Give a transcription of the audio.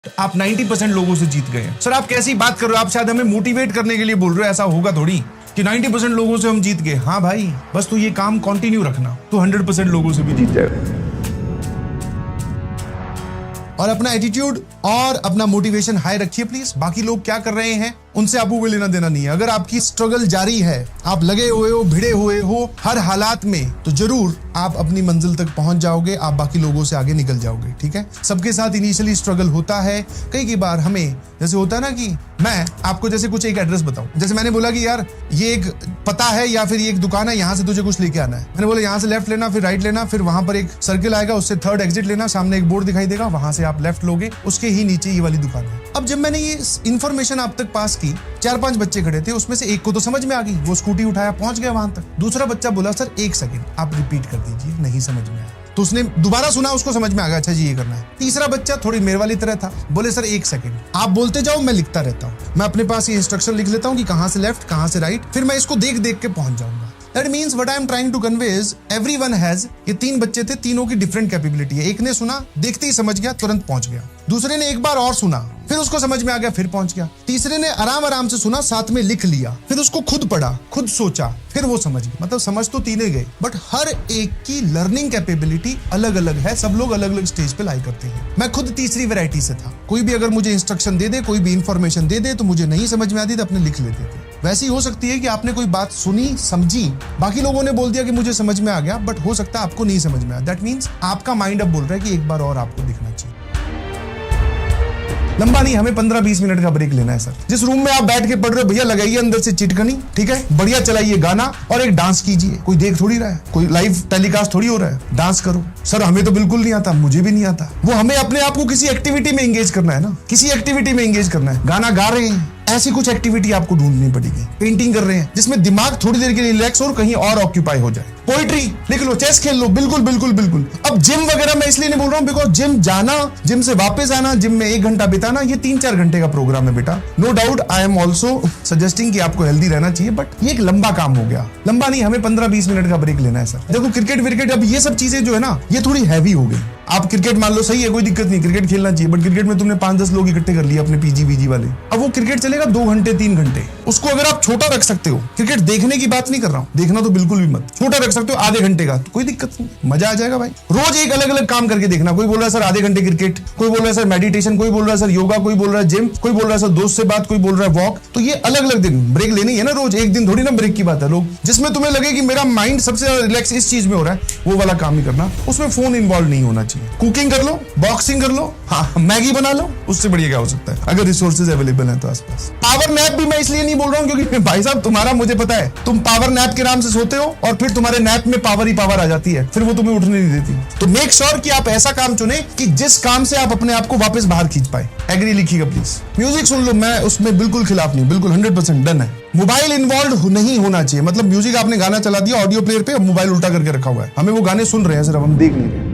आप 90% लोगों से जीत गए। सर आप कैसी बात कर रहे हो? आप शायद हमें मोटिवेट करने के लिए बोल रहे हो। ऐसा होगा थोड़ी कि 90% लोगों से हम जीत गए। हाँ भाई, बस तू ये काम कंटिन्यू रखना, तो 100% लोगों से भी जीत जाएगा। और अपना एटीट्यूड और अपना मोटिवेशन हाई रखिए प्लीज। बाकी लोग क्या कर रहे हैं उनसे आपको कोई लेना देना नहीं है। अगर आपकी स्ट्रगल जारी है, आप लगे हुए हो, भिड़े हुए हो हर हालात में, तो जरूर आप अपनी मंजिल तक पहुंच जाओगे। आप बाकी लोगों से आगे निकल जाओगे। ठीक है, सबके साथ इनिशियली स्ट्रगल होता है। कई बार हमें जैसे होता है ना कि मैं आपको जैसे कुछ एक एड्रेस बताऊं, जैसे मैंने बोला कि यार ये एक पता है या फिर ये एक दुकान है, यहां से तुझे कुछ लेके आना है। मैंने बोला यहां से लेफ्ट लेना, फिर राइट लेना, फिर वहां पर एक सर्किल आएगा, उससे थर्ड एग्जिट लेना, सामने एक बोर्ड दिखाई देगा, वहां से आप लेफ्ट लोगे, उसके ही नीचे ये वाली दुकान है। अब जब मैंने ये इन्फॉर्मेशन आप तक पास की, 4-5 बच्चे खड़े थे, उसमें से एक को तो समझ में आ गई, वो स्कूटी उठाया, पहुंच गया वहां तक। दूसरा बच्चा बोला सर 1 सेकंड आप रिपीट कर दीजिए, नहीं समझ में आया। तो उसने दोबारा सुना, उसको समझ में आ गया, अच्छा जी ये करना है। तीसरा बच्चा थोड़ी मेरे वाली तरह था, बोले सर 1 सेकंड आप बोलते जाओ, मैं लिखता रहता हूँ। मैं अपने पास ये इंस्ट्रक्शन लिख लेता हूँ कि कहां से लेफ्ट कहां से राइट, फिर मैं इसको देख देख के पहुंच जाऊंगा। That means what I am trying to convey is everyone has, ये 3 बच्चे थे, तीनों की डिफरेंट कैपेबिलिटी है। एक ने सुना, देखते ही समझ गया, तुरंत पहुंच गया। दूसरे ने एक बार और सुना, फिर उसको समझ में आ गया, फिर पहुंच गया। तीसरे ने आराम आराम से सुना, साथ में लिख लिया, फिर उसको खुद पढ़ा, खुद सोचा, फिर वो समझ गया। मतलब समझ तो तीनों गए, बट हर एक की लर्निंग कैपेबिलिटी अलग अलग है। सब लोग अलग अलग स्टेज पे लाई करते हैं। मैं खुद तीसरी वैरायटी से था। कोई भी अगर मुझे इंस्ट्रक्शन दे दे, कोई भी इंफॉर्मेशन दे दे, तो मुझे नहीं समझ में आती तो अपने लिख लेते थे। वैसी हो सकती है कि आपने कोई बात सुनी, समझी, बाकी लोगों ने बोल दिया कि मुझे समझ में आ गया, बट हो सकता है आपको नहीं समझ में आया। दैट मीन्स आपका माइंड अब बोल रहा है कि एक बार और आपको दिखना चाहिए। लंबा नहीं, हमें 15-20 मिनट का ब्रेक लेना है सर। जिस रूम में आप बैठ के पढ़ रहे हो, भैया लगाइए अंदर से चिटकनी, ठीक है, बढ़िया चलाइए गाना और एक डांस कीजिए। कोई देख थोड़ी रहा है, कोई लाइव टेलीकास्ट थोड़ी हो रहा है, डांस करो। सर हमें तो बिल्कुल नहीं आता, मुझे भी नहीं आता। वो हमें अपने आप को किसी एक्टिविटी में एंगेज करना है ना, किसी एक्टिविटी में एंगेज करना है। गाना गा रहे हैं, ऐसी कुछ एक्टिविटी आपको ढूंढनी पड़ेगी। पेंटिंग कर रहे हैं जिसमें दिमाग थोड़ी देर के लिए रिलैक्स और कहीं और ऑक्यूपाई हो जाए। पोइट्री लिख लो, चेस खेल लो, बिल्कुल बिल्कुल बिल्कुल। अब जिम वगैरह मैं इसलिए नहीं बोल रहा हूं बिकॉज जिम जाना, जिम से वापस आना, जिम में 1 घंटा बिताना, ये 3-4 घंटे का प्रोग्राम है बेटा। No doubt I am also suggesting कि आपको हेल्दी रहना चाहिए, बट ये एक लंबा काम हो गया। लंबा नहीं, हमें 15-20 मिनट का ब्रेक लेना है सर। देखो क्रिकेट विकेट, अब ये सब चीजें जो है ना, ये थोड़ी हैवी हो गई। आप क्रिकेट मान लो, सही है, कोई दिक्कत नहीं, क्रिकेट खेलना चाहिए, बट क्रिकेट में तुमने 5-10 लोग इकट्ठे कर लिए अपने पीजी वाले। अब वो क्रिकेट चलेगा 2 घंटे 3 घंटे। उसको अगर आप छोटा रख सकते हो, क्रिकेट देखने की बात नहीं कर रहा हूं, देखना तो बिल्कुल भी मत, छोटा रख सकते हो आधे घंटे का, तो कोई दिक्कत नहीं, मजा आ जाएगा भाई। रोज एक अलग अलग काम करके देखना। कोई बोल रहा है सर आधे घंटे क्रिकेट, कोई बोल रहा है सर मेडिटेशन, कोई बोल रहा है सर योगा, कोई बोल रहा है जिम, कोई बोल रहा है सर दोस्त से बात, कोई बोल रहा है वॉक। तो ये अलग अलग दिन ब्रेक लेनी है ना, रोज एक दिन थोड़ी ना ब्रेक की बात है। लोग जिसमें तुम्हें लगे कि मेरा माइंड सबसे ज्यादा रिलैक्स इस चीज में हो रहा है, वो वाला काम ही करना। उसमें फोन इन्वॉल्व नहीं होना चाहिए। कुकिंग कर लो, बॉक्सिंग कर लो, हाँ मैगी बना लो, उससे बढ़िया क्या हो सकता है अगर रिसोर्सेज अवेलेबल है तो आसपास। पावर नैप भी मैं इसलिए नहीं बोल रहा हूँ क्योंकि भाई साहब तुम्हारा मुझे पता है, तुम पावर नैप के नाम से सोते हो और फिर तुम्हारे नैप में पावर ही पावर आ जाती है, फिर वो तुम्हें उठने नहीं देती। तो मेक श्योर कि आप ऐसा काम चुने कि जिस काम से आप अपने आप को वापस बाहर खींच पाए। एग्री लिखिएगा प्लीज। म्यूजिक सुन लो, मैं उसमें बिल्कुल खिलाफ नहीं, बिल्कुल 100% डन है। मोबाइल इन्वॉल्व नहीं होना चाहिए। मतलब म्यूजिक आपने गाना चला दिया ऑडियो प्लेयर पे, अब मोबाइल उल्टा करके रखा हुआ है, हमें वो गाने सुन रहे हैं, सिर्फ हम देख नहीं रहे।